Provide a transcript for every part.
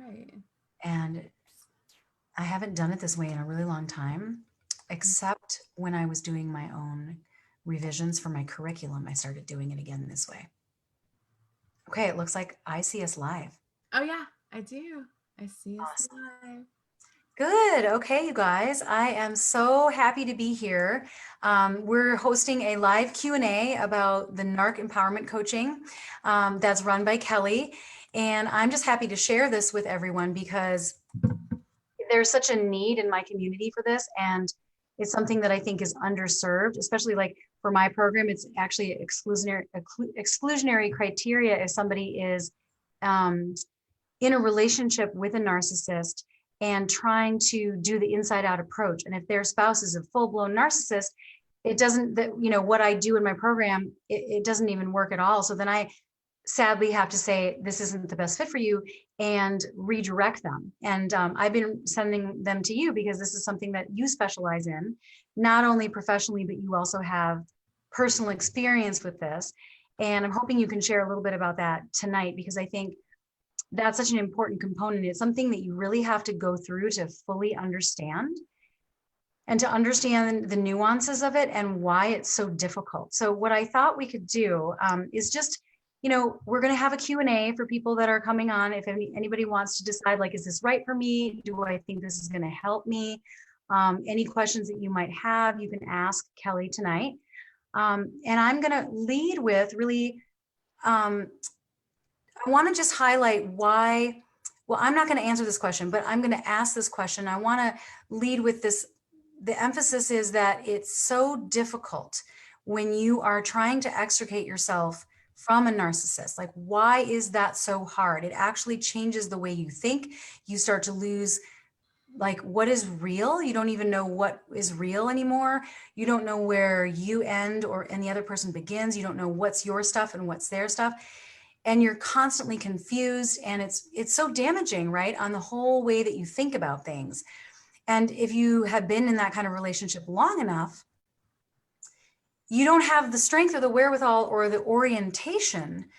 Right. And I haven't done it this way in a really long time, except when I was doing my own revisions for my curriculum. I started doing it again this way. Okay, it looks like I see us live. Oh yeah, I do. I see us Awesome. live. Good. Okay, you guys, I am so happy to be here. We're hosting a live Q&A about the NARC empowerment coaching that's run by Kelly. And I'm just happy to share this with everyone because there's such a need in my community for this. And it's something that I think is underserved, especially like for my program. It's actually exclusionary criteria if somebody is um, in a relationship with a narcissist and trying to do the inside out approach. And if their spouse is a full blown narcissist, it doesn't, that, you know, what I do in my program, it doesn't even work at all. So then I sadly have to say, this isn't the best fit for you and redirect them. And I've been sending them to you because this is something that you specialize in, not only professionally, but you also have personal experience with this. And I'm hoping you can share a little bit about that tonight, because I think that's such an important component. It's something that you really have to go through to fully understand and to understand the nuances of it and why it's so difficult. So what I thought we could do is just, you know, we're going to have a Q&A for people that are coming on. If anybody wants to decide, like, is this right for me? Do I think this is going to help me? Any questions that you might have, you can ask Kelly tonight. And I'm going to lead with really, I want to just highlight why, well, I'm not going to answer this question, but I'm going to ask this question. I want to lead with this. The emphasis is that it's so difficult when you are trying to extricate yourself from a narcissist. Like, why is that so hard? It actually changes the way you think. You start to lose, like, what is real? You don't even know what is real anymore. You don't know where you end and the other person begins. You don't know what's your stuff and what's their stuff. And you're constantly confused, and it's so damaging, right, on the whole way that you think about things. And if you have been in that kind of relationship long enough, you don't have the strength or the wherewithal or the orientation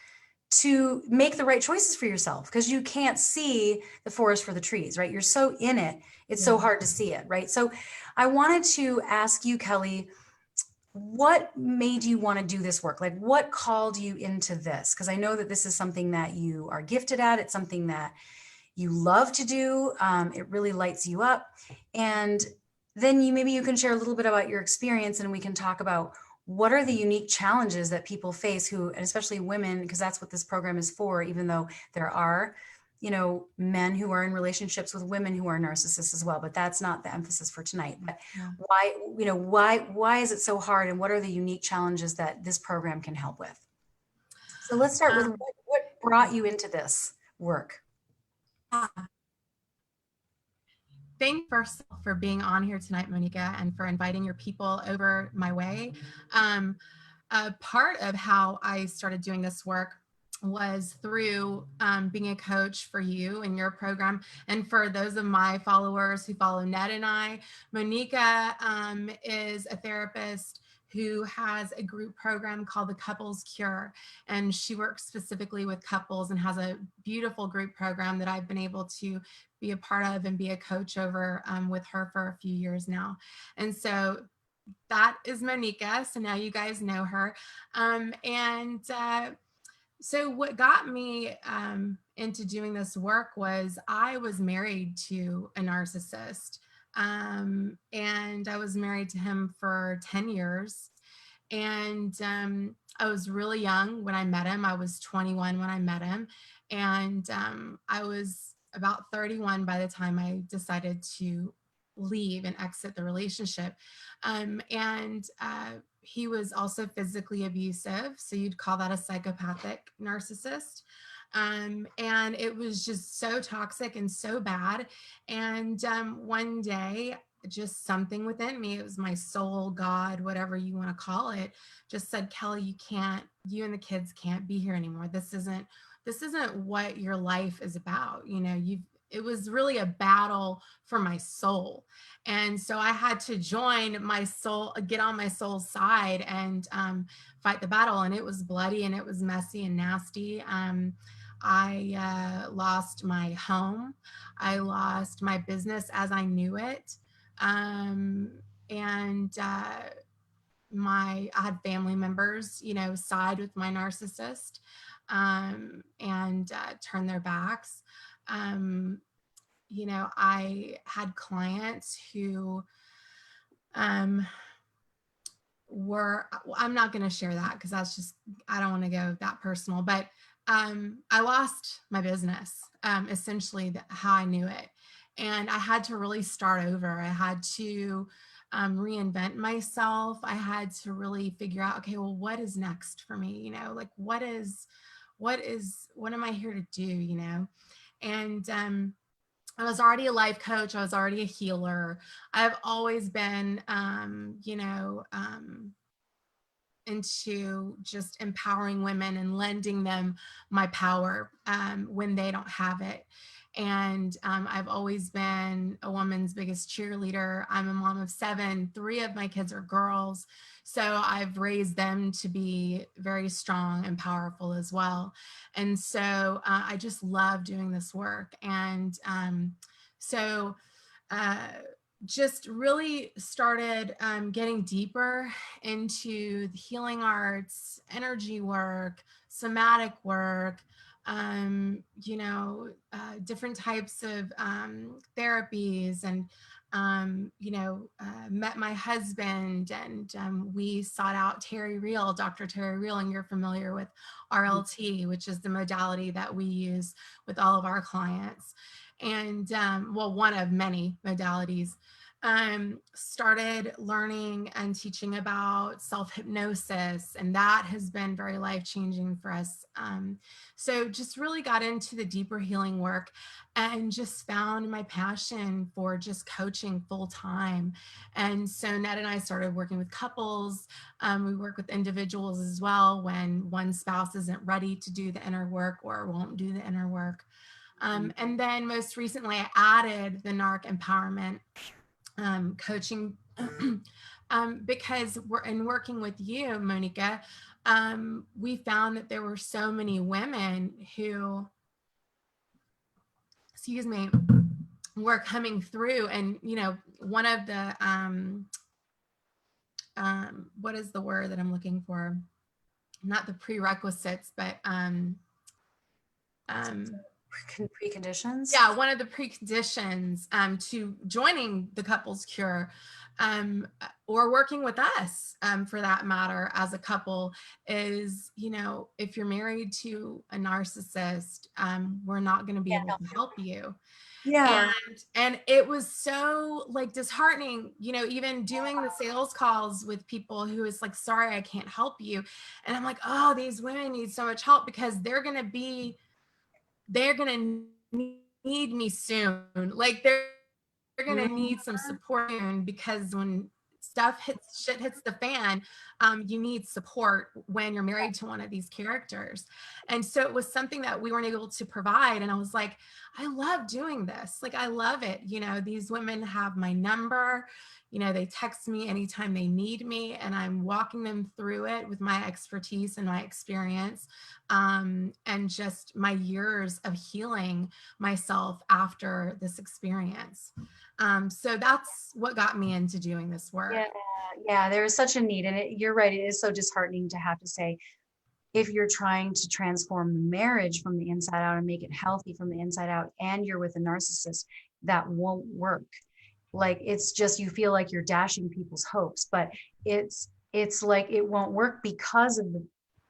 to make the right choices for yourself, because you can't see the forest for the trees, right? You're so in it, it's so hard to see it, right? So I wanted to ask you, Kelly, what made you want to do this work? Like, what called you into this? Because I know that this is something that you are gifted at. It's something that you love to do. It really lights you up. And then maybe you can share a little bit about your experience, and we can talk about what are the unique challenges that people face who, and especially women, because that's what this program is for, even though there are, you know, men who are in relationships with women who are narcissists as well, but that's not the emphasis for tonight. But why, you know, why is it so hard, and what are the unique challenges that this program can help with? So let's start with what brought you into this work? Thank you first for being on here tonight, Monika, and for inviting your people over my way. A part of how I started doing this work was through being a coach for you and your program. And for those of my followers who follow Ned and I, Monika is a therapist who has a group program called the Couples Cure. And she works specifically with couples and has a beautiful group program that I've been able to be a part of and be a coach over with her for a few years now. And so that is Monika. So now you guys know her. So what got me into doing this work was I was married to a narcissist. And I was married to him for 10 years. And I was really young when I met him. I was 21 when I met him. And I was about 31 by the time I decided to leave and exit the relationship. He was also physically abusive. So you'd call that a psychopathic narcissist. And it was just so toxic and so bad. And one day, just something within me, it was my soul, God, whatever you want to call it, just said, Kelly, you and the kids can't be here anymore. This isn't what your life is about. You know, it was really a battle for my soul. And so I had to join my soul, get on my soul's side and fight the battle. And it was bloody and it was messy and nasty. I lost my home. I lost my business as I knew it. And I had family members, side with my narcissist, and turn their backs. Um, I had clients who um, I'm not going to share that because I don't want to go that personal, but I lost my business, essentially how I knew it. And I had to really start over. I had to reinvent myself. I had to really figure out, okay, well, what is next for me? Like what am I here to do? And I was already a life coach. I was already a healer. I've always been, into just empowering women and lending them my power when they don't have it. And I've always been a woman's biggest cheerleader. I'm a mom of 7. 3 of my kids are girls. So I've raised them to be very strong and powerful as well. And so I just love doing this work. And so uh, just really started getting deeper into the healing arts, energy work, somatic work, different types of therapies, and met my husband, and we sought out Dr. Terry Real, and you're familiar with RLT, which is the modality that we use with all of our clients. And one of many modalities. Started learning and teaching about self-hypnosis, and that has been very life-changing for us. So just really got into the deeper healing work and just found my passion for just coaching full-time. And so Ned and I started working with couples. We work with individuals as well when one spouse isn't ready to do the inner work or won't do the inner work. And then most recently, I added the NARC empowerment coaching because we're in working with you, Monika. We found that there were so many women who, were coming through, and one of the what is the word that I'm looking for? Not the prerequisites, but preconditions. Yeah, one of the preconditions to joining the Couples Cure, or working with us, for that matter, as a couple, is if you're married to a narcissist, we're not going to be able to help you. Yeah. And it was so like disheartening, even doing the sales calls with people who is like, sorry, I can't help you. And I'm like, oh, these women need so much help because they're going to need me soon. Like they're going to need some support soon, because when shit hits the fan, you need support when you're married to one of these characters. And so it was something that we weren't able to provide. And I was like, I love doing this. Like, I love it. These women have my number. They text me anytime they need me, and I'm walking them through it with my expertise and my experience, and just my years of healing myself after this experience. So that's what got me into doing this work. Yeah, there is such a need. And you're right, it is so disheartening to have to say, if you're trying to transform the marriage from the inside out and make it healthy from the inside out, and you're with a narcissist, that won't work. Like, it's just, you feel like you're dashing people's hopes, but it's like it won't work because of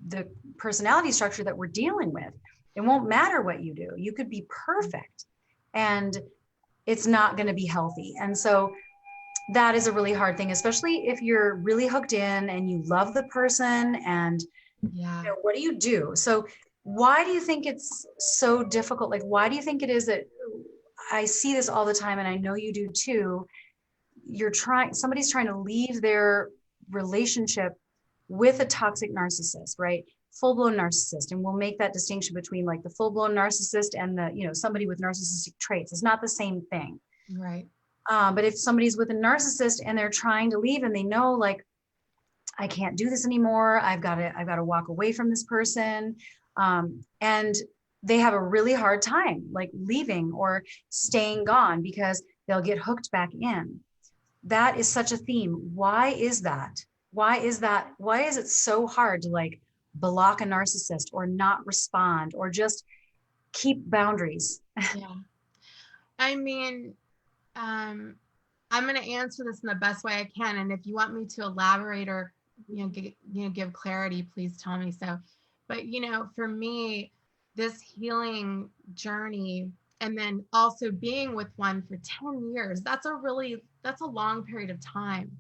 the personality structure that we're dealing with. It won't matter what you do. You could be perfect and it's not going to be healthy. And so that is a really hard thing, especially if you're really hooked in and you love the person, and what do you do? So why do you think it's so difficult? Like, why do you think it is that I see this all the time, and I know you do too? Somebody's trying to leave their relationship with a toxic narcissist, right? Full-blown narcissist. And we'll make that distinction between like the full-blown narcissist and the, somebody with narcissistic traits. It's not the same thing. Right. But if somebody's with a narcissist and they're trying to leave, and they know, like, I can't do this anymore, I've got to walk away from this person. And they have a really hard time like leaving or staying gone because they'll get hooked back in. That is such a theme. Why is that? Why is that? Why is it so hard to like block a narcissist or not respond or just keep boundaries? Yeah. I mean, I'm going to answer this in the best way I can. And if you want me to elaborate or, give clarity, please tell me so. But, for me, this healing journey and then also being with one for 10 years, that's a long period of time.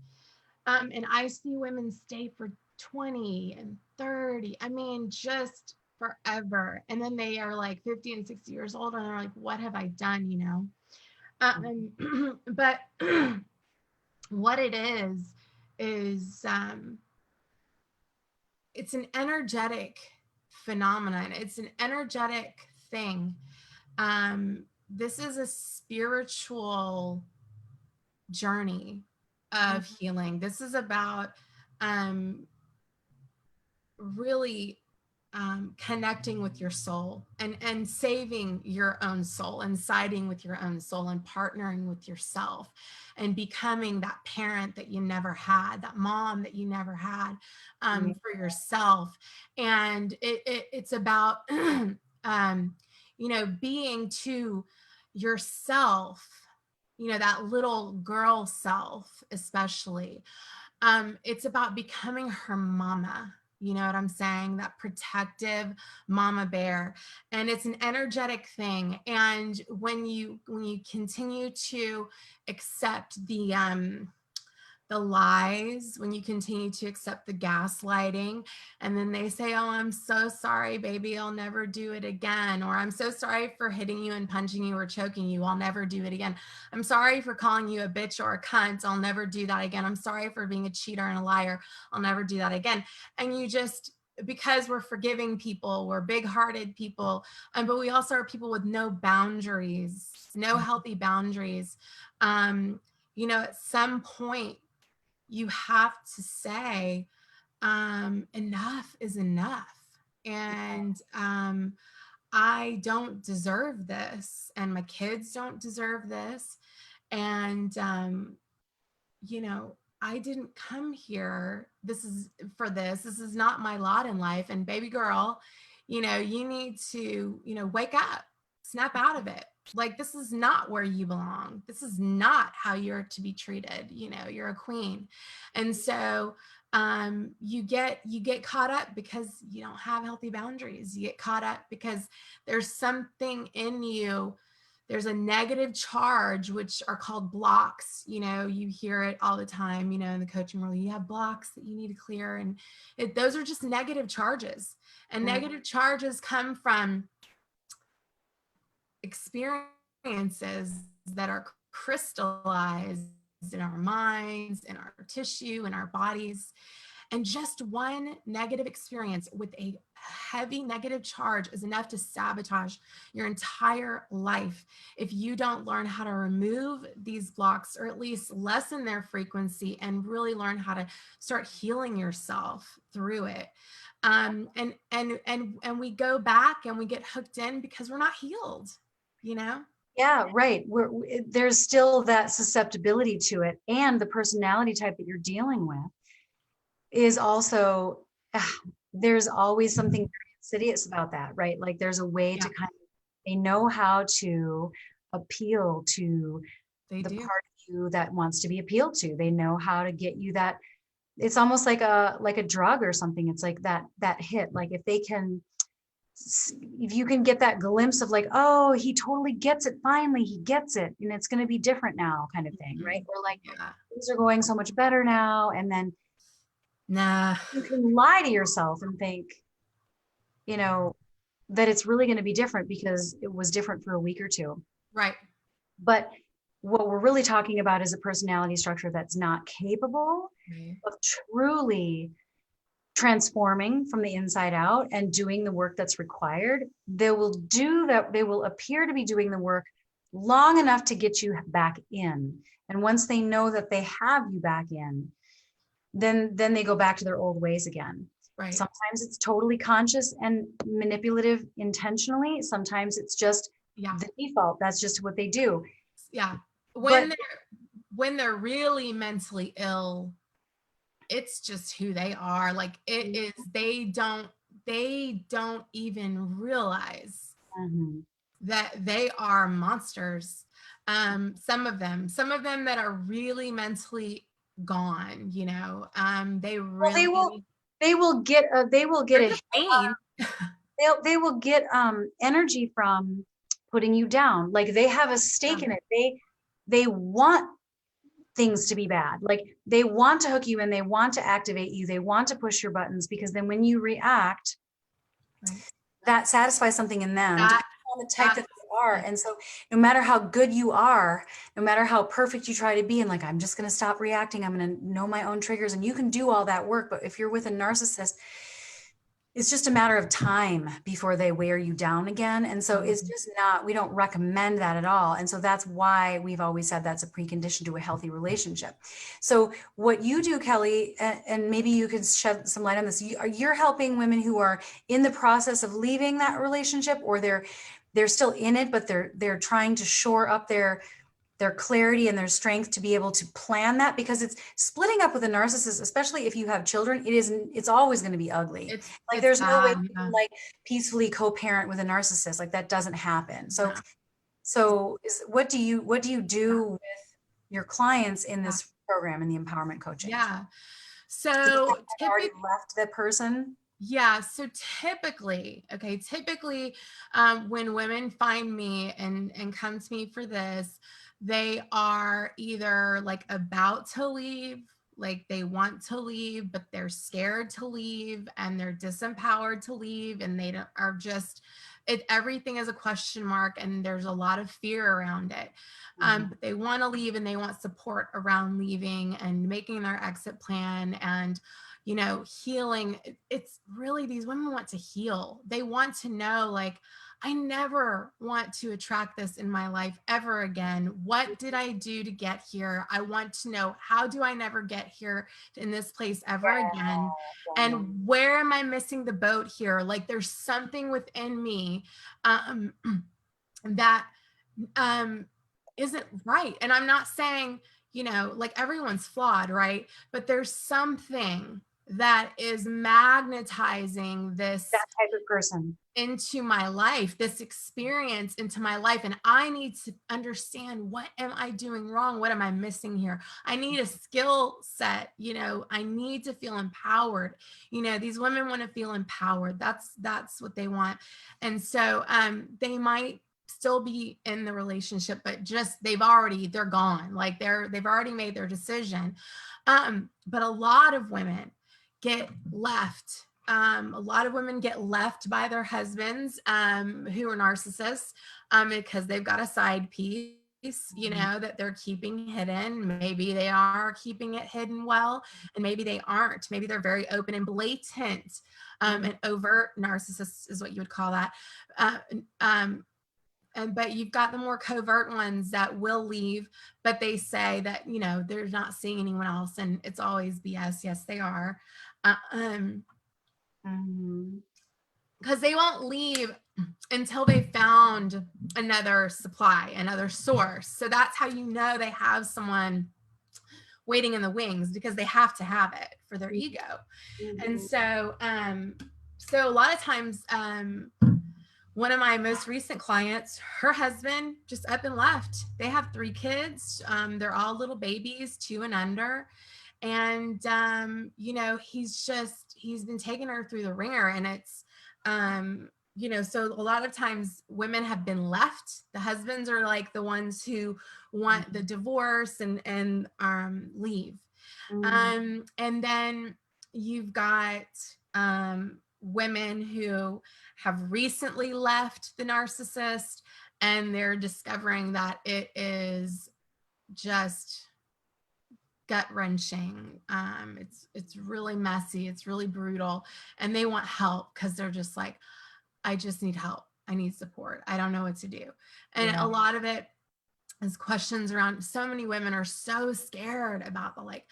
And I see women stay for 20 and 30. I mean, just forever. And then they are like 50 and 60 years old and they're like, what have I done, but what it is it's an energetic phenomenon. It's an energetic thing. This is a spiritual journey of healing. This is about really connecting with your soul and saving your own soul and siding with your own soul and partnering with yourself and becoming that parent that you never had, that mom that you never had for yourself. And it's about, being to yourself, that little girl self, especially. It's about becoming her mama. You know what I'm saying? That protective mama bear. And it's an energetic thing. And when you continue to accept the lies, when you continue to accept the gaslighting, and then they say, oh, I'm so sorry, baby, I'll never do it again. Or I'm so sorry for hitting you and punching you or choking you, I'll never do it again. I'm sorry for calling you a bitch or a cunt, I'll never do that again. I'm sorry for being a cheater and a liar, I'll never do that again. And you just, because we're forgiving people, we're big-hearted people, but we also are people with no boundaries, no healthy boundaries. At some point, you have to say, enough is enough. And I don't deserve this. And my kids don't deserve this. And, I didn't come here. This is not my lot in life. And baby girl, you need to, wake up, snap out of it. Like, this is not where you belong. This is not how you're to be treated. You're a queen. And so you get caught up because you don't have healthy boundaries. You get caught up because there's something in you. There's a negative charge, which are called blocks. You hear it all the time, in the coaching world, you have blocks that you need to clear. And those are just negative charges. And negative charges come from experiences that are crystallized in our minds, in our tissue, in our bodies. And just one negative experience with a heavy negative charge is enough to sabotage your entire life if you don't learn how to remove these blocks, or at least lessen their frequency, and really learn how to start healing yourself through it. And we go back and we get hooked in because we're not healed. Yeah, right. There's still that susceptibility to it, and the personality type that you're dealing with is also, there's always something very insidious about that, right? Like there's a way to they know how to appeal to the part of you that wants to be appealed to. They know how to get you that. It's almost like a drug or something. It's like that hit. Like if you can get that glimpse of like, oh, he totally gets it. Finally, he gets it. And it's going to be different now, kind of thing, right? We're like, things are going so much better now. And then you can lie to yourself and think, that it's really going to be different because it was different for a week or two. Right. But what we're really talking about is a personality structure that's not capable of truly transforming from the inside out and doing the work that's required. They will do that. They will appear to be doing the work long enough to get you back in. And once they know that they have you back in, then they go back to their old ways again. Right. Sometimes it's totally conscious and manipulative intentionally. Sometimes it's just Yeah. the default. That's just what they do. Yeah. But When they're really mentally ill, it's just who they are. Like it is, they don't even realize Mhm. that they are monsters. Some of them that are really mentally gone, you know, they Well, really, they will get they're a just mean. they will get energy from putting you down. Like they have a stake Yeah, in it. They want things to be bad. Like they want to hook you in, they want to activate you, they want to push your buttons, because then when you react, right. that satisfies something in them, That, depending on the type that, that they are. And so no matter how good you are, no matter how perfect you try to be, and like, I'm just going to stop reacting, I'm going to know my own triggers, and you can do all that work. But if you're with a narcissist, it's just a matter of time before they wear you down again. And so it's just not, we don't recommend that at all. And so that's why we've always said that's a precondition to a healthy relationship. So what you do, Kelly, and maybe you could shed some light on this, you're helping women who are in the process of leaving that relationship, or they're still in it, but they're trying to shore up their clarity and their strength to be able to plan that, because it's splitting up with a narcissist, especially if you have children, it's always going to be ugly. Like it's there's no way bad. you Yeah. can like peacefully co-parent with a narcissist. Like that doesn't happen. So Yeah. what do you Yeah. do with your clients in Yeah. this program, in the empowerment coaching? Yeah. Do they So have already left that person? yeah, so typically, when women find me and come to me for this, they are either like about to leave, like they want to leave, but they're scared to leave and they're disempowered to leave, and they don't, are just everything is a question mark and there's a lot of fear around it. But they want to leave and they want support around leaving and making their exit plan and, you know, healing. It's really, these women want to heal. They want to know, like, I never want to attract this in my life ever again. What did I do to get here? I want to know, how do I never get here in this place ever again? And where am I missing the boat here? Like there's something within me um, that um, isn't right. And I'm not saying, you know, like everyone's flawed, right? But there's something that is magnetizing this That type of person. into my life, this experience into my life. And I need to understand, what am I doing wrong? What am I missing here? I need a skill set, you know, I need to feel empowered. You know, these women want to feel empowered. That's what they want. And so they might still be in the relationship, but just they're gone. Like they've already made their decision. But a lot of women get left. A lot of women get left by their husbands who are narcissists because they've got a side piece, you know, that they're keeping hidden. Maybe they are keeping it hidden well, and maybe they aren't. Maybe they're very open and blatant. And overt narcissists is what you would call that. Uh, um, but you've got the more covert ones that will leave, but they say that, you know, they're not seeing anyone else, and it's always BS. Yes, they are. Because they won't leave until they found another supply, another source. So that's how you know they have someone waiting in the wings, because they have to have it for their ego. And so so a lot of times one of my most recent clients, her husband just up and left. They have 3 kids. They're all little babies, 2 and under. And you know, he's been taking her through the ringer. And it's you know, so a lot of times women have been left. The husbands are like the ones who want the divorce and leave. And then you've got women who have recently left the narcissist, and they're discovering that it is just gut wrenching. It's really messy. It's really brutal, and they want help because they're just like, I just need help. I need support. I don't know what to do. And a lot of it is questions around. So many women are so scared about the like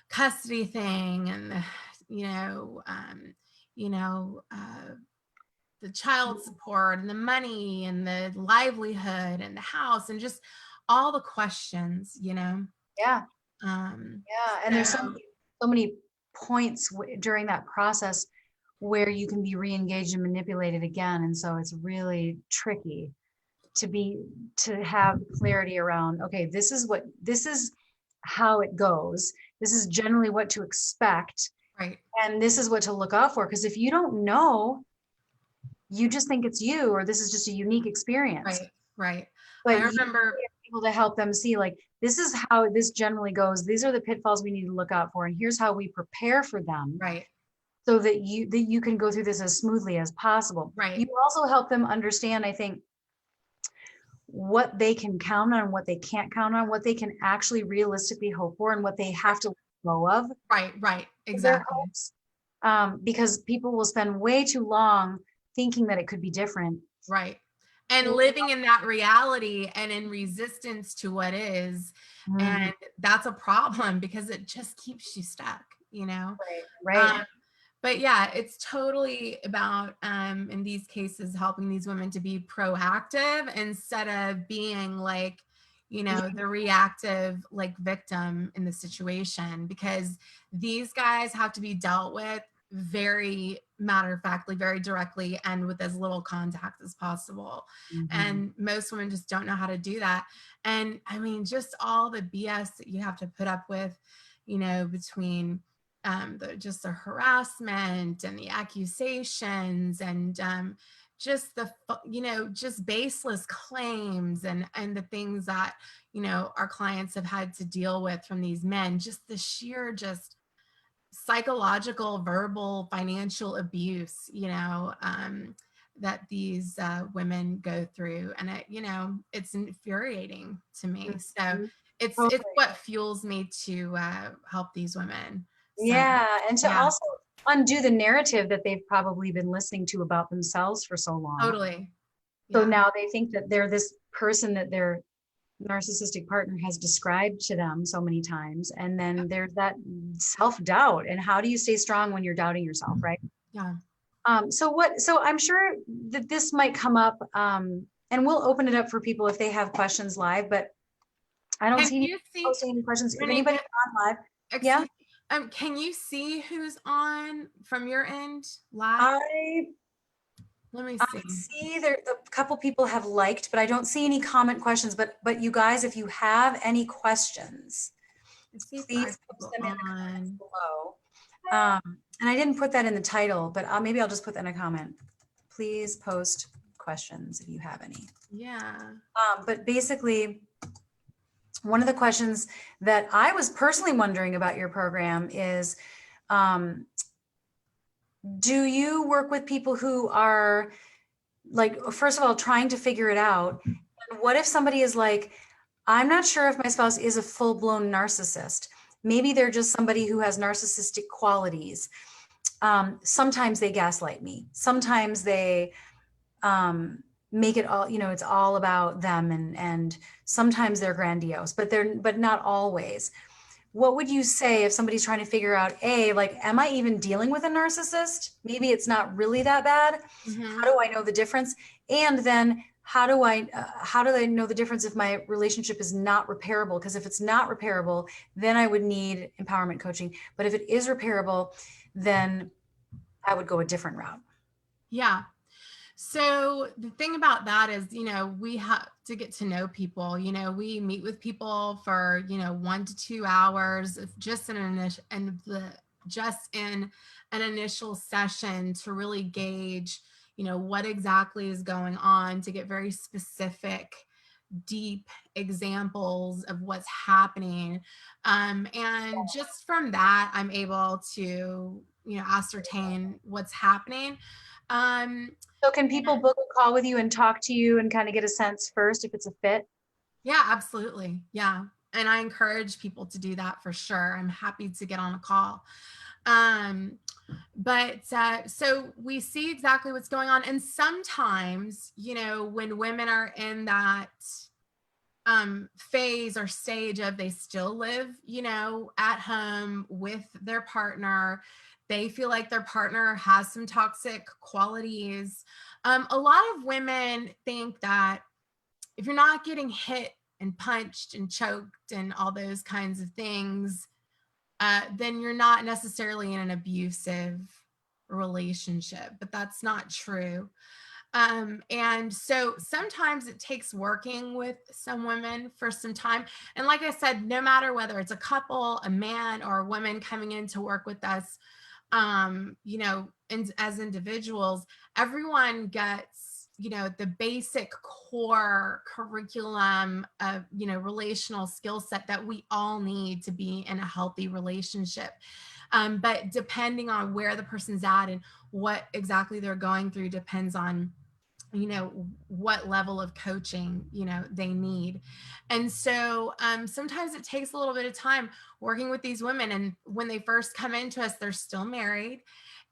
custody thing, and the, you know, the child support and the money and the livelihood and the house and just all the questions, Yeah. Um, Yeah. And there's so many points during that process where you can be re-engaged and manipulated again. And so it's really tricky to have clarity around, okay, this is how it goes. This is generally what to expect. right. And this is what to look out for. Because if you don't know, you just think it's you, or this is just a unique experience. Right. Right. But I you remember are able to help them see, like, this is how this generally goes. These are the pitfalls we need to look out for. And here's how we prepare for them, right. so that you can go through this as smoothly as possible. Right. You also help them understand, I think, what they can count on, what they can't count on, what they can actually realistically hope for, and what they have to let go of. Right. Right. For their Exactly. hopes. Because people will spend way too long thinking that it could be different. Right. And living in that reality and in resistance to what is. And that's a problem because it just keeps you stuck, Right. But yeah, it's totally about, in these cases, helping these women to be proactive instead of being like, the reactive like victim in the situation, because these guys have to be dealt with very matter-of-factly, very directly, and with as little contact as possible. And most women just don't know how to do that. And I mean, just all the BS that you have to put up with, between just the harassment and the accusations and just just baseless claims and the things that our clients have had to deal with from these men, just the sheer just psychological, verbal, financial abuse, that these women go through. And it's infuriating to me. So it's what fuels me to help these women. So, Yeah. And to yeah, also undo the narrative that they've probably been listening to about themselves for so long. totally. So Yeah. now they think that they're this person that their narcissistic partner has described to them so many times. And then there's that self-doubt. And how do you stay strong when you're doubting yourself, right? Yeah. So I'm sure that this might come up, and we'll open it up for people if they have questions live, but I don't see any posting any questions. If anybody's on live, yeah. Can you see who's on from your end live? Let me see. I see there a couple people have liked, but I don't see any comment questions. But you guys, if you have any questions, please post them in the comments below. And I didn't put that in the title, but maybe I'll just put that in a comment. Please post questions if you have any. Yeah. But basically, one of the questions that I was personally wondering about your program is, do you work with people who are, like, first of all, trying to figure it out? And what if somebody is like, I'm not sure if my spouse is a full-blown narcissist. Maybe they're just somebody who has narcissistic qualities. Sometimes they gaslight me. Sometimes they make it all, it's all about them. And sometimes they're grandiose, but not always. What would you say if somebody's trying to figure out, like, am I even dealing with a narcissist? Maybe it's not really that bad. How do I know the difference? And then how do I know the difference if my relationship is not repairable? Because if it's not repairable, then I would need empowerment coaching. But if it is repairable, then I would go a different route. Yeah. So the thing about that is, we have to get to know people. We meet with people for 1 to 2 hours, just in an initial session to really gauge what exactly is going on, to get very specific, deep examples of what's happening, and just from that I'm able to ascertain what's happening. So can people book a call with you and talk to you and kind of get a sense first if it's a fit? Yeah, absolutely. Yeah. And I encourage people to do that for sure. I'm happy to get on a call. But so we see exactly what's going on. And sometimes, when women are in that phase or stage of they still live, at home with their partner, they feel like their partner has some toxic qualities. A lot of women think that if you're not getting hit and punched and choked and all those kinds of things, then you're not necessarily in an abusive relationship, but that's not true. And so sometimes it takes working with some women for some time. And like I said, no matter whether it's a couple, a man, or a woman coming in to work with us, as individuals, everyone gets, the basic core curriculum of, relational skill set that we all need to be in a healthy relationship. But depending on where the person's at and what exactly they're going through depends on what level of coaching they need. And so sometimes it takes a little bit of time working with these women, and when they first come into us, they're still married,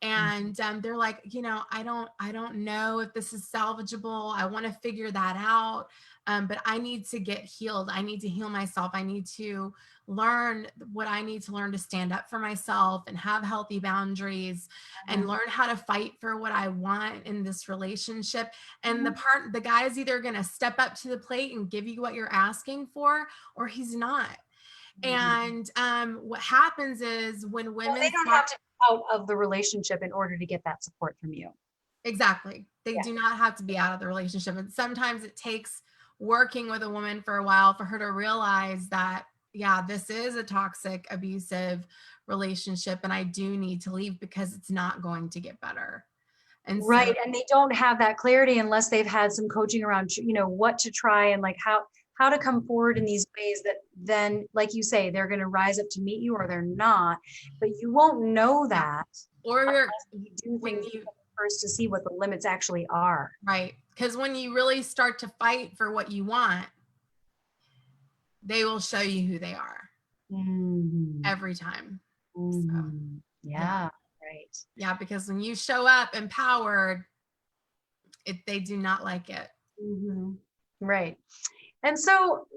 and they're like, I don't know if this is salvageable. I want to figure that out, but I need to get healed. I need to heal myself. I need to learn what I need to learn to stand up for myself and have healthy boundaries and learn how to fight for what I want in this relationship. And the guy is either going to step up to the plate and give you what you're asking for, or he's not. And what happens is when women they don't have to be out of the relationship in order to get that support from you. Exactly. They do not have to be out of the relationship. And sometimes it takes working with a woman for a while for her to realize that, yeah, this is a toxic, abusive relationship, and I do need to leave because it's not going to get better. And right. And they don't have that clarity unless they've had some coaching around, what to try and like how to come forward in these ways that then, like you say, they're going to rise up to meet you or they're not, but you won't know that. Or you do things first to see what the limits actually are. Right. Because when you really start to fight for what you want, they will show you who they are every time. So, yeah. Right. Yeah, because when you show up empowered, they do not like it. Right. And so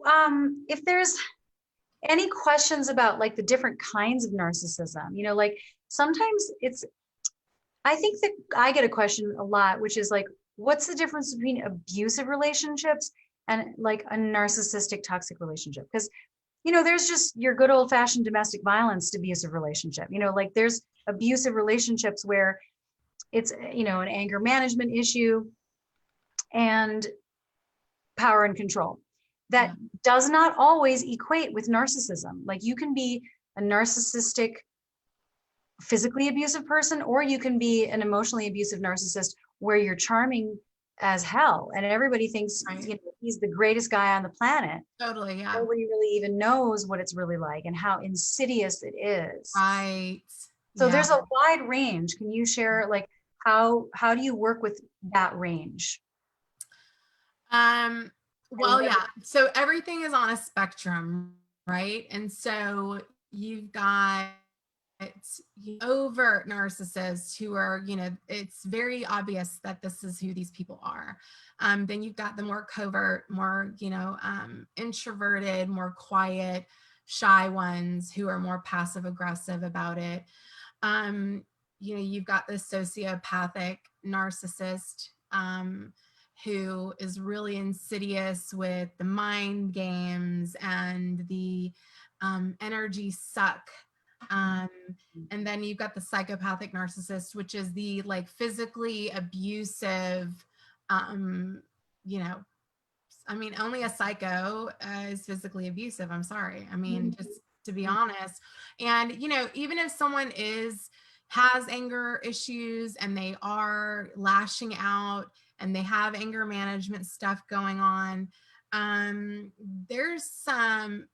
if there's any questions about like the different kinds of narcissism, like sometimes I think that I get a question a lot, which is like, what's the difference between abusive relationships and like a narcissistic toxic relationship? Because, there's just your good old fashioned domestic violence abusive relationship, like there's abusive relationships where it's, an anger management issue and power and control. That does not always equate with narcissism. Like you can be a narcissistic, physically abusive person, or you can be an emotionally abusive narcissist where you're charming as hell and everybody thinks he's the greatest guy on the planet. Totally. Yeah. Nobody really even knows what it's really like and how insidious it is. Right. So there's a wide range. Can you share like how do you work with that range? Well, yeah. So everything is on a spectrum, right? And so you've got overt narcissists who are, it's very obvious that this is who these people are. Then you've got the more covert, more, introverted, more quiet, shy ones who are more passive aggressive about it. You've got the sociopathic narcissist who is really insidious with the mind games and the energy suck. And then you've got the psychopathic narcissist, which is the like physically abusive, only a psycho is physically abusive. I'm sorry. Just to be honest. And, even if someone has anger issues and they are lashing out and they have anger management stuff going on, there's some,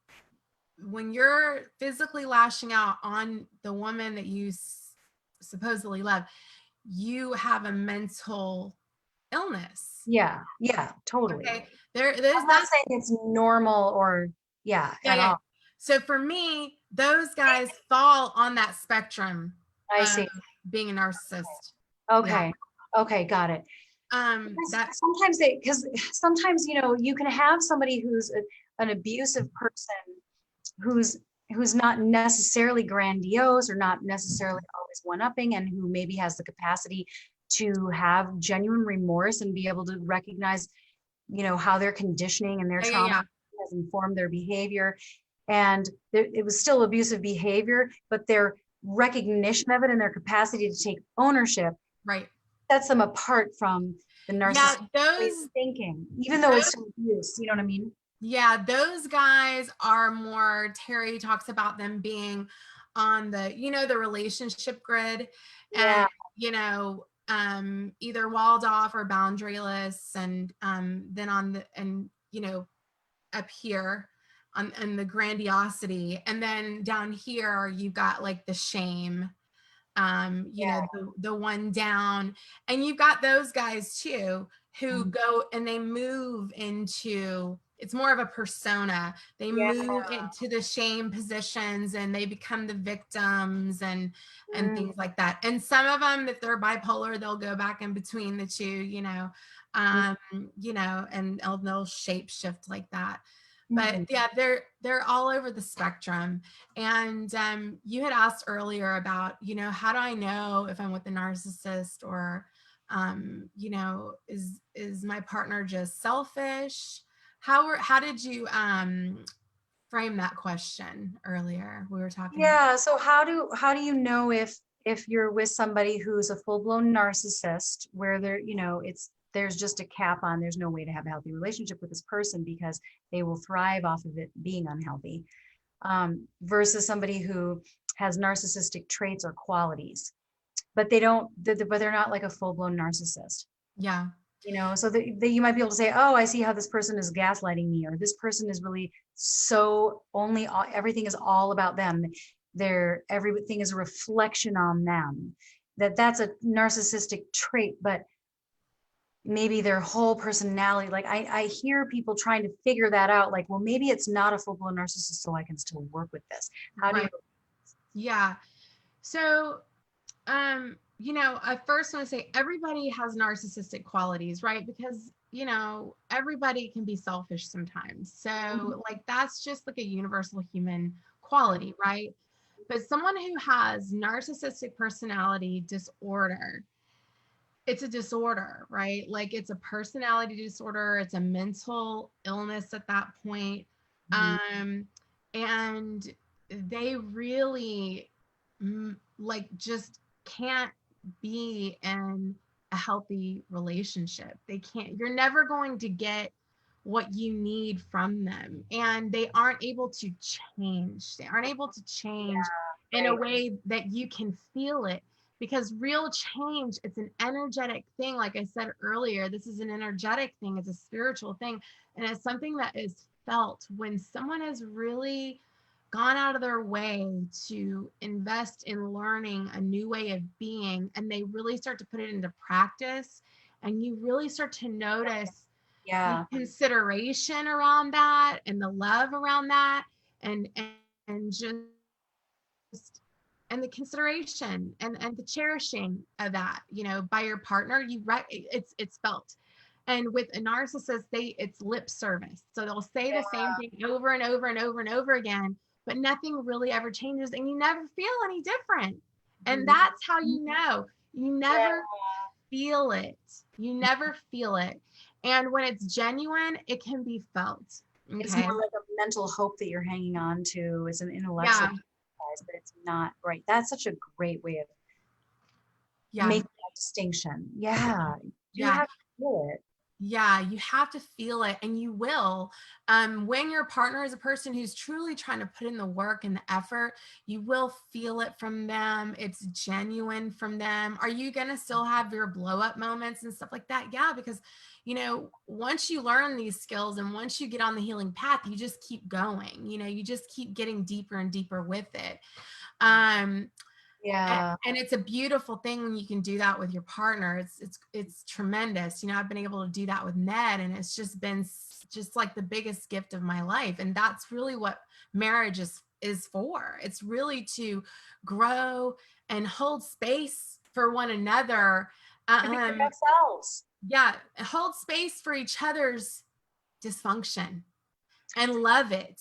when you're physically lashing out on the woman that you supposedly love, you have a mental illness. Yeah, totally. Okay. I'm not saying it's normal or at all. So for me, those guys fall on that spectrum. I see. Being a narcissist. Okay. Okay, got it. Sometimes sometimes you can have somebody who's an abusive person who's who's not necessarily grandiose or not necessarily always one-upping, and who maybe has the capacity to have genuine remorse and be able to recognize, how their conditioning and their Yeah, yeah, trauma yeah. has informed their behavior. And it was still abusive behavior, but their recognition of it and their capacity to take ownership Right. sets them apart from the Yeah, narcissistic way of thinking, even though those it's still abuse. You know what I mean? yeah, those guys are more, Terry talks about them being on the, the relationship grid, and, Yeah. either walled off or boundaryless, and then on the, and, up here on and the grandiosity, and then down here you got like the shame, Yeah. the one down. And you've got those guys too who go and they move into, it's more of a persona. They Yeah. move into the shame positions and they become the victims, and Mm, things like that. And some of them, if they're bipolar, they'll go back in between the two, mm, and they'll shape shift like that. But mhm. yeah, they're all over the spectrum. And you had asked earlier about, how do I know if I'm with a narcissist, or, is my partner just selfish? How did you frame that question earlier? We were talking about. Yeah. So how do you know if you're with somebody who's a full-blown narcissist, where there's just a cap on, there's no way to have a healthy relationship with this person because they will thrive off of it being unhealthy, versus somebody who has narcissistic traits or qualities, but but they're not like a full-blown narcissist. Yeah. So that you might be able to say, oh, I see how this person is gaslighting me, or this person is really so everything is all about them. Everything is a reflection on them. That's a narcissistic trait, but maybe their whole personality, like I hear people trying to figure that out, like, well, maybe it's not a full-blown narcissist, so I can still work with this. How do you? Right. Yeah. So I first want to say everybody has narcissistic qualities, right? Because, everybody can be selfish sometimes. Mhm. So, like, that's just like a universal human quality, right? But someone who has narcissistic personality disorder, it's a disorder, right? Like, it's a personality disorder, it's a mental illness at that point. Mhm. And they really, like, just can't be in a healthy relationship. They can't, you're never going to get what you need from them. And they aren't able to change. They aren't able to change Yeah, in a right. way that you can feel it, because real change, it's an energetic thing. Like I said earlier, this is an energetic thing, it's a spiritual thing, and it's something that is felt when someone has really gone out of their way to invest in learning a new way of being, and they really start to put it into practice, and you really start to notice the Yeah. consideration around that and the love around that, and just and the consideration and the cherishing of that, by your partner. It's felt. And with a narcissist, it's lip service, so they'll say the same thing over and over and over and over again, but nothing really ever changes, and you never feel any different. And Mhm. that's how you Yeah. never feel it. You never feel it. And when it's genuine, it can be felt. It's Okay. more like a mental hope that you're hanging on to. It's an intellectual Yeah. exercise, but it's not right. That's such a great way of Yeah. making that distinction. Yeah, you Yeah. have to feel it. Yeah, you have to feel it, and you will. When your partner is a person who's truly trying to put in the work and the effort, you will feel it from them. It's genuine from them. Are you going to still have your blow up moments and stuff like that? Yeah, because, once you learn these skills and once you get on the healing path, you just keep going. You just keep getting deeper and deeper with it. Um, Yeah. and it's a beautiful thing when you can do that with your partner. It's tremendous. I've been able to do that with Ned, and it's just been just like the biggest gift of my life. And that's really what marriage is for. It's really to grow and hold space for one another. To be their um best selves. yeah, hold space for each other's dysfunction. and love it.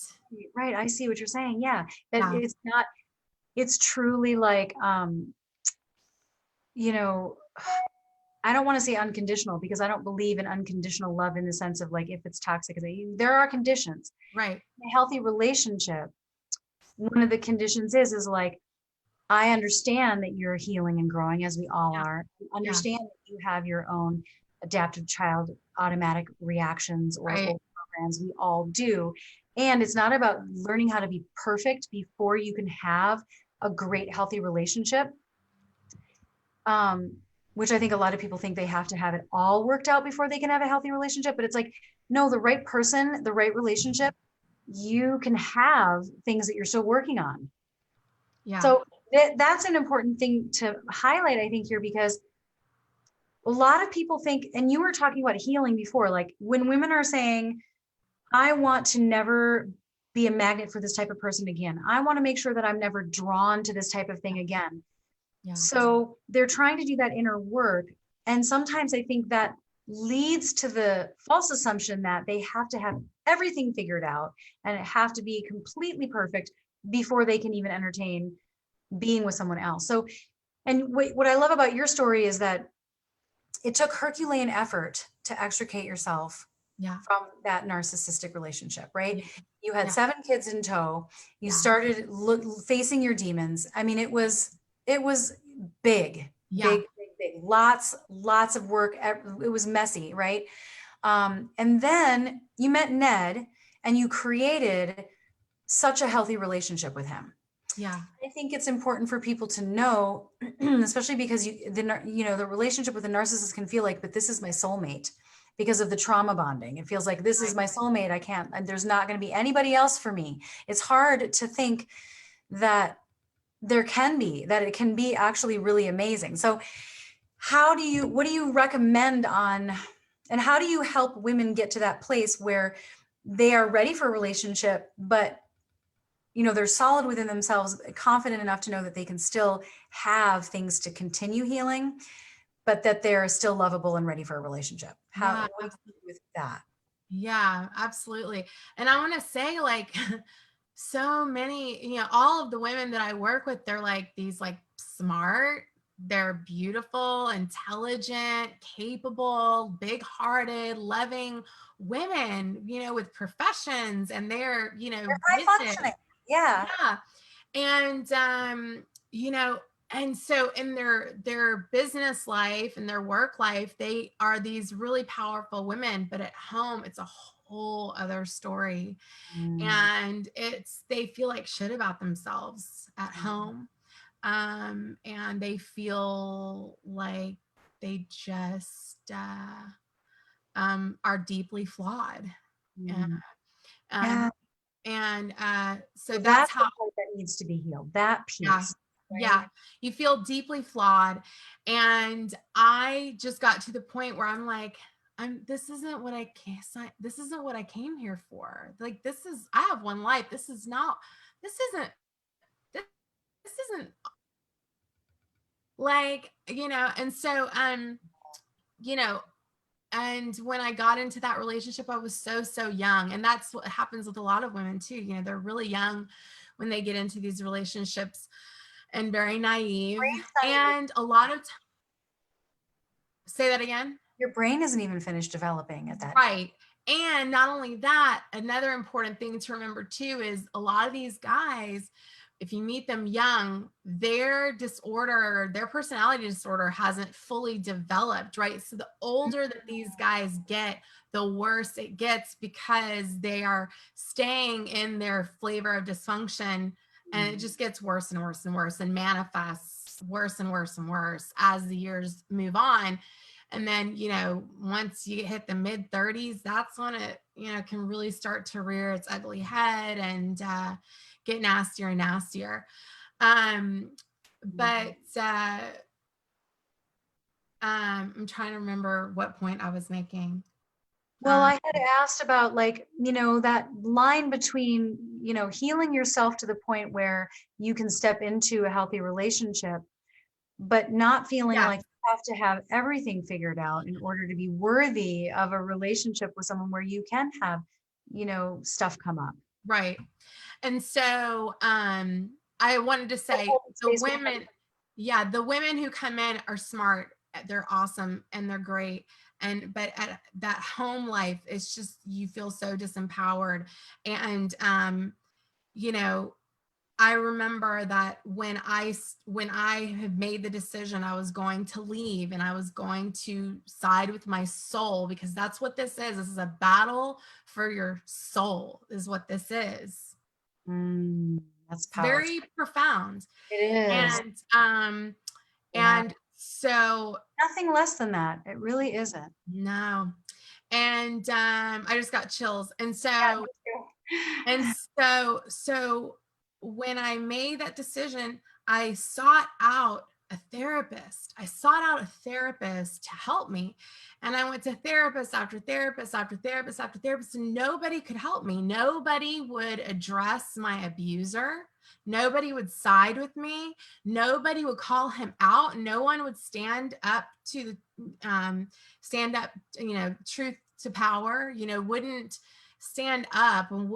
Right. I see what you're saying. Yeah. That Yeah. it's not, it's truly like, you know, I don't want to say unconditional because I don't believe in unconditional love in the sense of like, if it's toxic, there are conditions. Right. In a healthy relationship, one of the conditions is like, I understand that you're healing and growing as we all Yeah. are. Yeah. Understand that you have your own adaptive child automatic reactions Right. or programs. We all do. And it's not about learning how to be perfect before you can have a great, healthy relationship. Which I think a lot of people think they have to have it all worked out before they can have a healthy relationship. But it's like, no, the right person, the right relationship, you can have things that you're still working on. Yeah. So that's an important thing to highlight, I think, here, because a lot of people think, and you were talking about healing before, like when women are saying, I want to never be a magnet for this type of person again. I want to make sure that I'm never drawn to this type of thing again. Yeah. So they're trying to do that inner work. And sometimes I think that leads to the false assumption that they have to have everything figured out and it have to be completely perfect before they can even entertain being with someone else. So, and what I love about your story is that it took Herculean effort to extricate yourself Yeah. from that narcissistic relationship, right? Yeah. You had Yeah. 7 kids in tow. You Yeah. started facing your demons. I mean, it was big, Yeah. big, big, big. Lots of work. It was messy, right? And then you met Ned, and you created such a healthy relationship with him. Yeah. I think it's important for people to know, especially because the relationship with a narcissist can feel like, but this is my soulmate because of the trauma bonding. It feels like this is my soulmate. I can't, there's not going to be anybody else for me. It's hard to think that that it can be actually really amazing. So what do you recommend on, and how do you help women get to that place where they are ready for a relationship, but they're solid within themselves, confident enough to know that they can still have things to continue healing, but that they're still lovable and ready for a relationship? Yeah. What do you do with that? Yeah, absolutely. And I want to say, like, so many, all of the women that I work with, they're like these like smart, they're beautiful, intelligent, capable, big-hearted, loving women, with professions, and they're, They're high risen. functioning. Yeah. Yeah. And you know, and so in their business life and their work life, they are these really powerful women, but at home it's a whole other story. Mm. And they feel like shit about themselves at home. And they feel like they just are deeply flawed. Yeah. Mm. Um, Yeah. so So that's that's the how. part that needs to be healed, that Yeah. piece, Yeah. right? You feel deeply flawed. And I just got to the point where I'm like, this isn't what this isn't what I came here for. Like, I have one life. This isn't, this, this isn't like, and so, you know, and when I got into that relationship, I was so young. And that's what happens with a lot of women too. They're really young when they get into these relationships and very naive. And a lot of say that again. Your brain isn't even finished developing at that. Right. And not only that, another important thing to remember too is a lot of these guys, if you meet them young, their personality disorder hasn't fully developed, right? So the older that these guys get, the worse it gets, because they are staying in their flavor of dysfunction, and it just gets worse and worse and worse and manifests worse and worse and worse as the years move on. And then, once you hit the mid 30s, that's when it, can really start to rear its ugly head and get nastier and nastier. But I'm trying to remember what point I was making. Well, I had asked about that line between, healing yourself to the point where you can step into a healthy relationship, but not feeling Yeah. like you have to have everything figured out in order to be worthy of a relationship with someone where you can have, stuff come up. Right. And so I wanted to say the women, yeah, the women who come in are smart, they're awesome, and they're great. But at that home life, it's just, you feel so disempowered. And I remember that when I had made the decision, I was going to leave and I was going to side with my soul, because that's what this is. This is a battle for your soul, is what this is. That's It's powerful. very profound. It is. And so Nothing less than that. It really isn't. no. And I just got chills. And so when I made that decision, I sought out a therapist. I sought out a therapist to help me. And I went to therapist after therapist after therapist after therapist, and nobody could help me. Nobody would address my abuser. Nobody would side with me. Nobody would call him out. No one would stand up to truth to power, wouldn't stand up, and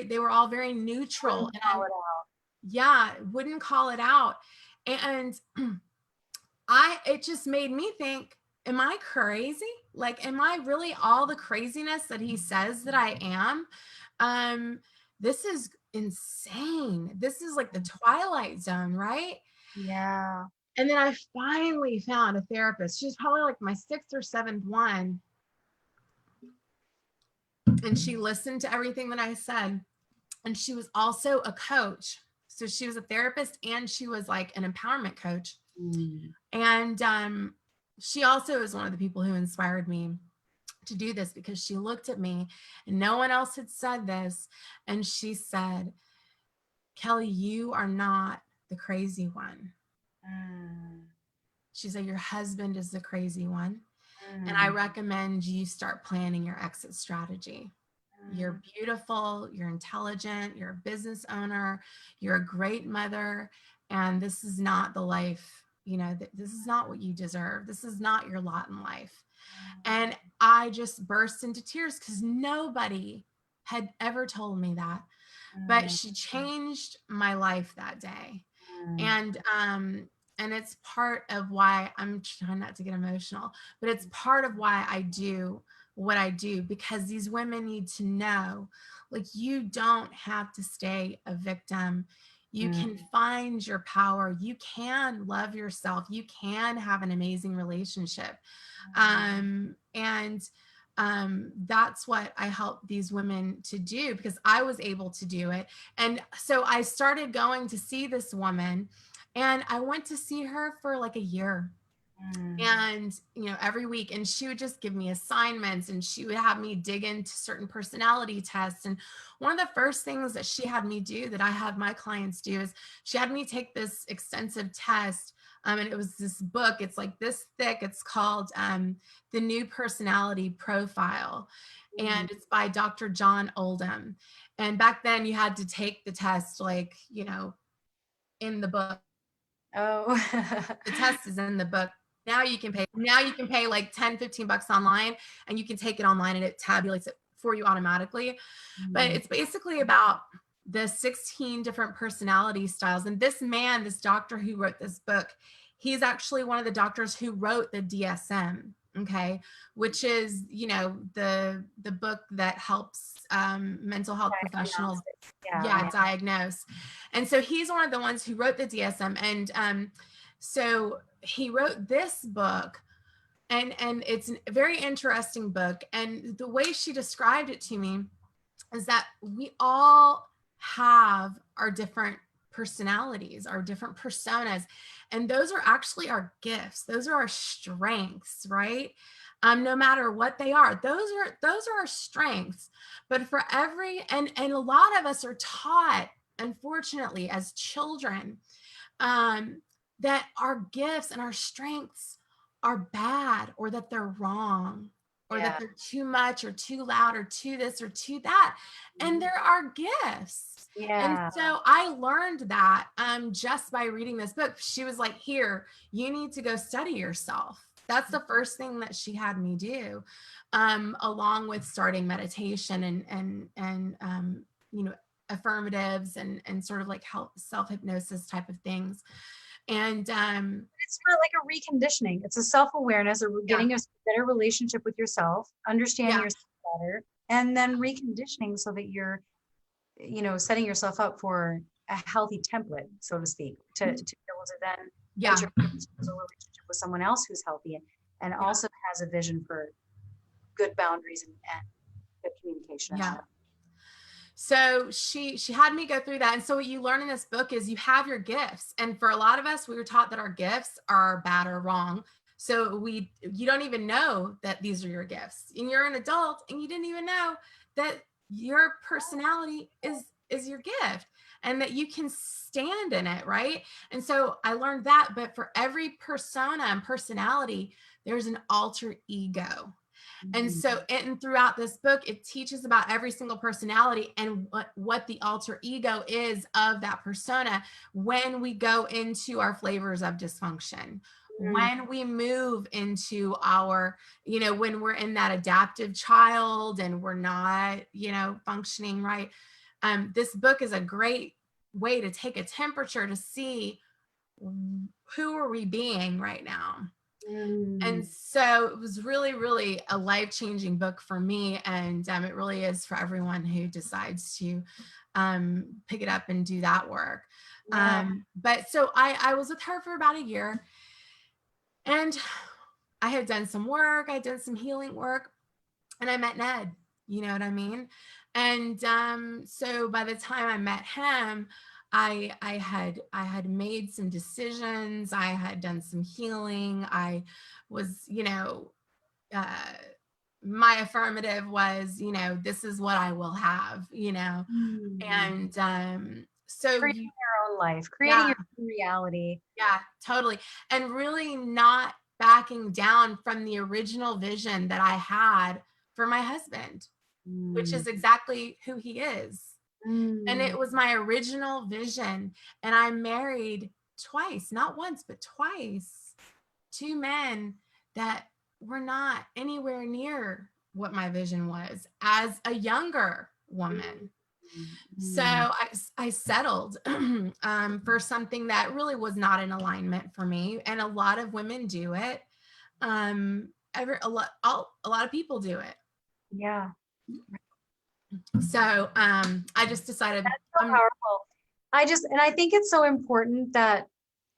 they were all very neutral. Wouldn't call it out. And it just made me think, am I crazy? Like, am I really all the craziness that he says that I am? This is insane. This is like the Twilight Zone, right? Yeah. And then I finally found a therapist. She's probably like my sixth or seventh one. And she listened to everything that I said. And she was also a coach. So she was a therapist and she was like an empowerment coach. And she also is one of the people who inspired me to do this, because she looked at me and no one else had said this. And she said, Kelly, you are not the crazy one. She said, your husband is the crazy one. And I recommend you start planning your exit strategy. You're beautiful, you're intelligent, you're a business owner, you're a great mother, and this is not the life, this is not what you deserve. This is not your lot in life. And I just burst into tears, because nobody had ever told me that. But she changed my life that day. And it's part of why, I'm trying not to get emotional, but it's part of why I do what I do, because these women need to know, like, you don't have to stay a victim. You can find your power. You can love yourself. You can have an amazing relationship. That's what I help these women to do, because I was able to do it. And so I started going to see this woman, and I went to see her for like a year. And every week, and she would just give me assignments, and she would have me dig into certain personality tests. And one of the first things that she had me do, that I have my clients do, is she had me take this extensive test. And it was this book, it's like this thick, it's called The New Personality Profile. And it's by Dr. John Oldham. And back then you had to take the test, like, in the book. The test is in the book. Now you can pay like 10, 15 bucks online, and you can take it online, and it tabulates it for you automatically. But it's basically about the 16 different personality styles. And this doctor who wrote this book, he's actually one of the doctors who wrote the DSM, okay, which is, the book that helps mental health professionals diagnose. And so he's one of the ones who wrote the DSM. And so he wrote this book, and it's a very interesting book. And the way she described it to me is that we all have our different personalities, our different personas, and those are actually our gifts. Those are our strengths, right? No matter what they are, those are our strengths. But for and a lot of us are taught, unfortunately, as children, that our gifts and our strengths are bad, or that they're wrong, or that they're too much or too loud or too this or too that. And they're our gifts. And so I learned that just by reading this book. She was like, here, you need to go study yourself. that's the first thing that she had me do, along with starting meditation and you know, affirmatives and sort of like self-hypnosis type of things. And It's not like a reconditioning. It's a self-awareness, or yeah, getting a better relationship with yourself, understanding yeah, yourself better, and then reconditioning so that you're, setting yourself up for a healthy template, so to speak, to be able to then yeah, enter into a relationship with someone else who's healthy and yeah, also has a vision for good boundaries and good communication and all yeah. that. So she had me go through that. And so what you learn in this book is you have your gifts. And for a lot of us, we were taught that our gifts are bad or wrong. So you don't even know that these are your gifts. And you're an adult and you didn't even know that your personality is your gift and that you can stand in it, right? And so I learned that, but for every persona and personality, there's an alter ego. And Mhm. so, and throughout this book, it teaches about every single personality and what the alter ego is of that persona when we go into our flavors of dysfunction, Mm. when we move into our, you know, when we're in that adaptive child and we're not, you know, functioning right. This book is a great way to take a temperature to see who are we being right now. And Mm. so it was really, really a life-changing book for me. And it really is for everyone who decides to pick it up and do that work. Yeah. But so I was with her for about a year and I had done some work, I did some healing work, and I met Ned, you know what I mean? And so by the time I met him, I had made some decisions, I had done some healing, I was, you know, uh, my affirmative was, you know, this is what I will have, you know, Mm. and so Creating you, your own life, creating yeah, your own reality. yeah, totally, and really not backing down from the original vision that I had for my husband, which Mm. is exactly who he is. And Mm. it was my original vision. And I married twice, not once, but twice, two men that were not anywhere near what my vision was as a younger woman. So Mm. I settled for something that really was not in alignment for me. And a lot of women do it. A lot of people do it. Yeah. So I just decided So powerful. And I think it's so important that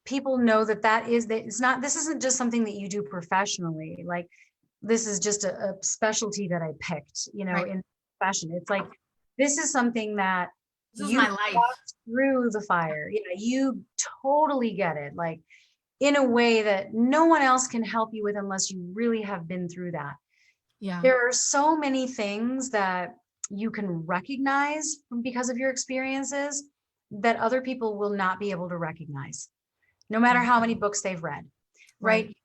people know that this isn't just something that you do professionally. Like, this is just a specialty that I picked, right. in fashion. It's like, this is something that This is you my life. walked through the fire. You totally get it. Like, in a way that no one else can help you with unless you really have been through that. Yeah. There are so many things that you can recognize because of your experiences that other people will not be able to recognize, no matter how many books they've read, Right. right?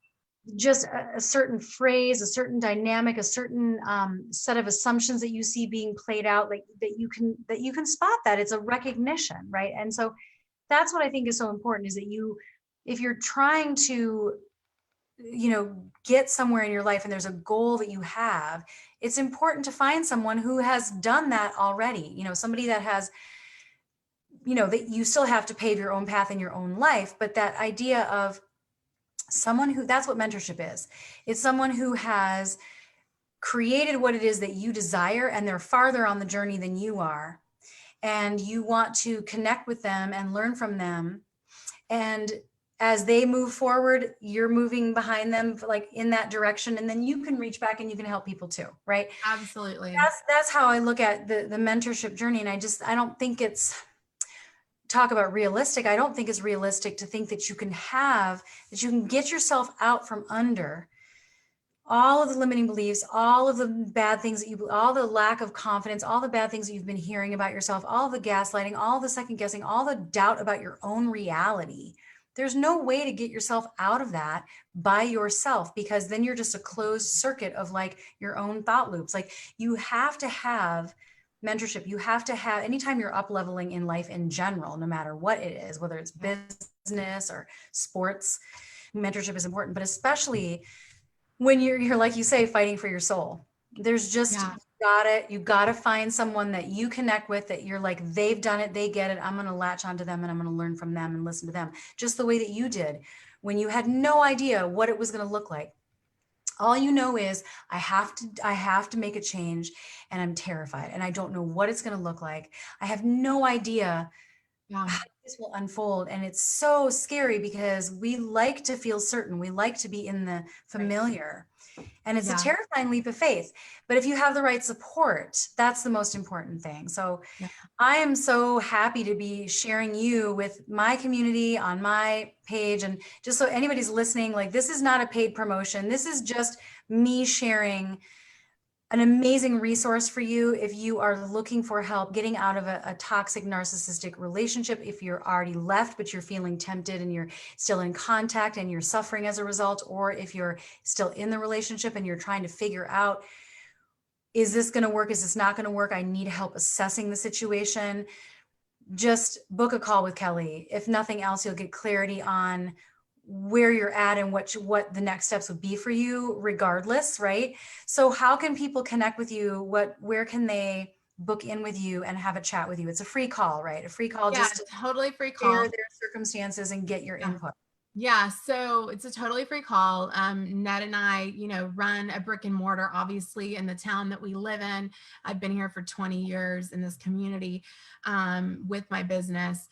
Just a certain phrase, a certain dynamic, a certain set of assumptions that you see being played out, like that you can spot that it's a recognition, right? And so that's what I think is so important, is that if you're trying to get somewhere in your life and there's a goal that you have, it's important to find someone who has done that already, somebody that has, that you still have to pave your own path in your own life, but that idea of someone who, that's what mentorship is. It's someone who has created what it is that you desire, and they're farther on the journey than you are, and you want to connect with them and learn from them. And as they move forward, you're moving behind them, like in that direction, and then you can reach back and you can help people too, right? Absolutely. That's how I look at the mentorship journey. And I don't think it's, talk about realistic, I don't think it's realistic to think that you can get yourself out from under all of the limiting beliefs, all of the bad things all the lack of confidence, all the bad things that you've been hearing about yourself, all the gaslighting, all the second guessing, all the doubt about your own reality. There's no way to get yourself out of that by yourself, because then you're just a closed circuit of like your own thought loops. Like, you have to have mentorship. You have to have, anytime you're up leveling in life in general, no matter what it is, whether it's business or sports, mentorship is important, but especially when you're like you say, fighting for your soul. There's just Yeah. you gotta find someone that you connect with, that you're like, they've done it, they get it. I'm gonna latch onto them and I'm gonna learn from them and listen to them. Just the way that you did when you had no idea what it was gonna look like. All you know is I have to make a change, and I'm terrified and I don't know what it's gonna look like. I have no idea Yeah. how this will unfold. And it's so scary because we like to feel certain. We like to be in the Right. familiar. And it's a Yeah. terrifying leap of faith. But if you have the right support, that's the most important thing. So Yeah. I am so happy to be sharing you with my community on my page. And just so anybody's listening, like, this is not a paid promotion. This is just me sharing an amazing resource for you if you are looking for help getting out of a toxic narcissistic relationship. If you're already left, but you're feeling tempted and you're still in contact and you're suffering as a result, or if you're still in the relationship and you're trying to figure out, is this going to work? Is this not going to work? I need help assessing the situation. Just book a call with Kelly. If nothing else, you'll get clarity on where you're at and what the next steps would be for you regardless, right? So how can people connect with you? Where can they book in with you and have a chat with you? It's a free call, right? A free call Yeah. just to Totally free share call. their circumstances and get your Yeah. input. Yeah, so it's a totally free call. Ned and I, run a brick and mortar, obviously, in the town that we live in. I've been here for 20 years in this community with my business.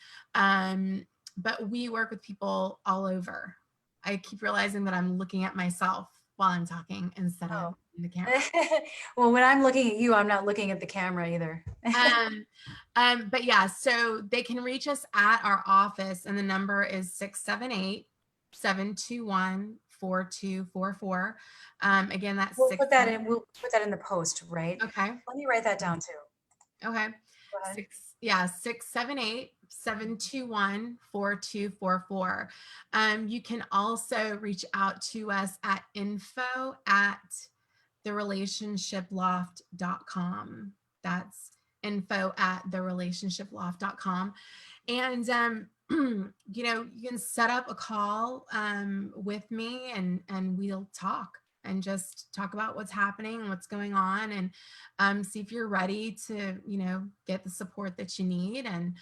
But we work with people all over. I keep realizing that I'm looking at myself while I'm talking instead of Oh. the camera. Well, when I'm looking at you, I'm not looking at the camera either. Um, but yeah, so they can reach us at our office, and the number is 678-721-4244. Again, that's We'll put that 678. in. We'll put that in the post, right? Okay. Let me write that down too. Okay. Go ahead. 678-721-4244. You can also reach out to us at info@therelationshiploft.com. That's info@therelationshiploft.com. And you can set up a call with me, and we'll talk and just talk about what's happening and what's going on, and see if you're ready to get the support that you need. And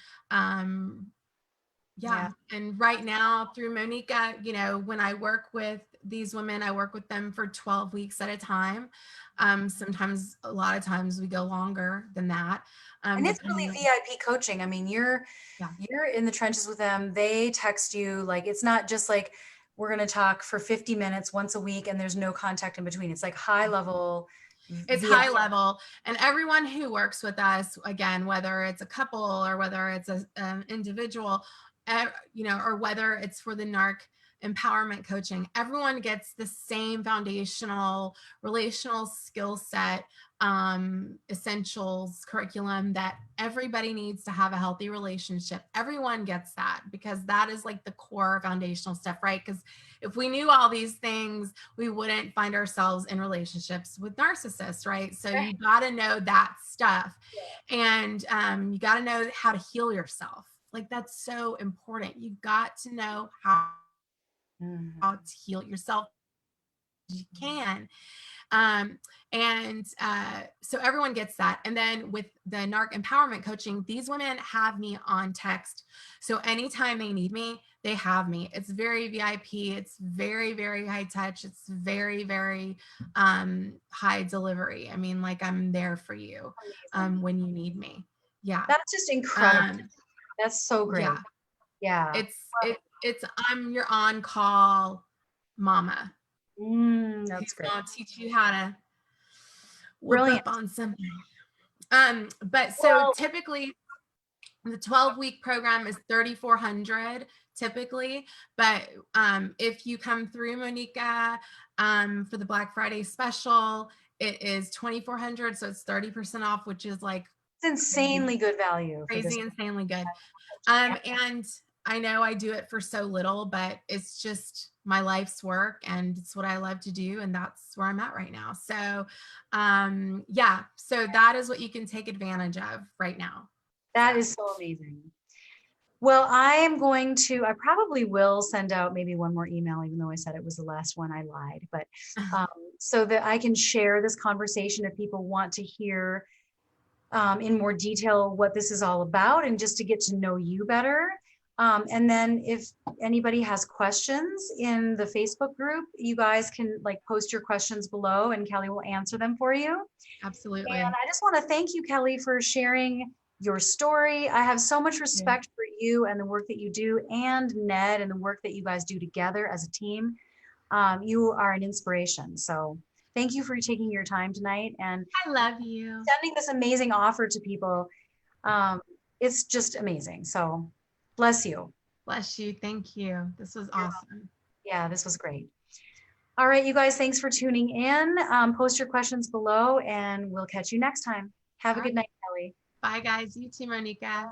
yeah. Yeah. And right now through Monika, when I work with these women, I work with them for 12 weeks at a time. Sometimes, a lot of times, we go longer than that. And it's really Depending on, VIP coaching. I mean, yeah, you're in the trenches with them. They text you, like, it's not just like we're going to talk for 50 minutes once a week and there's no contact in between. It's like high level it's VIP. high level. And everyone who works with us, again, whether it's a couple or whether it's an individual, or whether it's for the NARC empowerment coaching, everyone gets the same foundational relational skill set, essentials curriculum that everybody needs to have a healthy relationship. Everyone gets that, because that is like the core foundational stuff, right? Because if we knew all these things, we wouldn't find ourselves in relationships with narcissists, right? So you got to know that stuff. And you got to know how to heal yourself. Like, that's so important. You got to know how Mhm. to heal yourself as you can. Um, and so everyone gets that. And then with the NARC empowerment coaching, these women have me on text. So anytime they need me, they have me. It's very VIP. It's very, very high touch. It's very, very high delivery. I mean, like, I'm there for you Amazing. when you need me. Yeah. That's just incredible. Um, That's so yeah. great. Yeah. It's I'm your on call mama That's who's great. gonna teach you how to whoop Brilliant. up on something. But so Well, typically the 12-week program is 3,400 typically. But if you come through Monika for the Black Friday special, it is 2,400. So it's 30% off, which is like it's insanely good value for this. crazy, insanely good. And I know I do it for so little, but it's just my life's work and it's what I love to do. And that's where I'm at right now. So yeah, so that is what you can take advantage of right now. So That is so amazing. Well, I probably will send out maybe one more email, even though I said it was the last one, I lied. But um, so that I can share this conversation if people want to hear in more detail what this is all about and just to get to know you better. And then if anybody has questions in the Facebook group, you guys can like post your questions below and Kelly will answer them for you. Absolutely. And I just want to thank you, Kelly, for sharing your story. I have so much respect for you and the work that you do, and Ned and the work that you guys do together as a team. You are an inspiration. So thank you for taking your time tonight and I love you. sending this amazing offer to people. It's just amazing. So bless you. Bless you. Thank you. This was awesome. Yeah, this was great. All right, you guys, thanks for tuning in. Post your questions below and we'll catch you next time. Have a good night, Kelly. Bye, guys. You too, Monika.